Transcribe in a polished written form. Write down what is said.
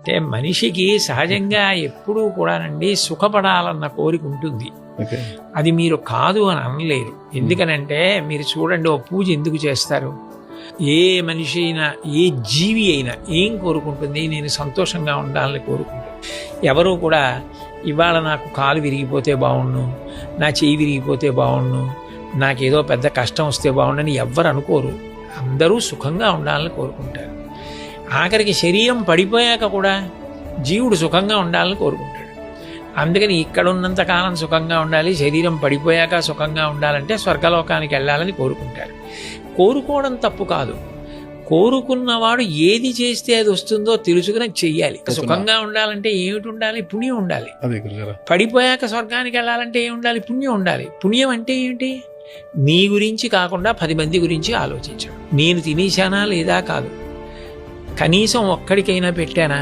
అంటే మనిషికి సహజంగా ఎప్పుడూ కూడానండి సుఖపడాలన్న కోరిక ఉంటుంది. అది మీరు కాదు అని అనలేరు. ఎందుకనంటే మీరు చూడండి, ఓ పూజ ఎందుకు చేస్తారు? ఏ మనిషి అయినా, ఏ జీవి అయినా ఏం కోరుకుంటుంది? నేను సంతోషంగా ఉండాలని కోరుకుంటుంది. ఎవరు కూడా ఇవాళ నాకు కాలు విరిగిపోతే బాగుండు, నా చెయ్యి విరిగిపోతే బాగుండు, నాకేదో పెద్ద కష్టం వస్తే బాగుండని ఎవ్వరు అనుకోరు. అందరూ సుఖంగా ఉండాలని కోరుకుంటారు. ఆఖరికి శరీరం పడిపోయాక కూడా జీవుడు సుఖంగా ఉండాలని కోరుకుంటాడు. అందుకని ఇక్కడ ఉన్నంతకాలం సుఖంగా ఉండాలి, శరీరం పడిపోయాక సుఖంగా ఉండాలంటే స్వర్గలోకానికి వెళ్ళాలని కోరుకుంటాడు. కోరుకోవడం తప్పు కాదు. కోరుకున్నవాడు ఏది చేస్తే అది వస్తుందో తెలుసుకుని చెయ్యాలి. సుఖంగా ఉండాలంటే ఏమిటి ఉండాలి? పుణ్యం ఉండాలి. పడిపోయాక స్వర్గానికి వెళ్ళాలంటే ఏమి ఉండాలి? పుణ్యం ఉండాలి. పుణ్యం అంటే ఏమిటి? నీ గురించి కాకుండా 10 మంది గురించి ఆలోచించడం. నేను తినేశానా లేదా కాదు, కనీసం ఒక్కడికైనా పెట్టానా,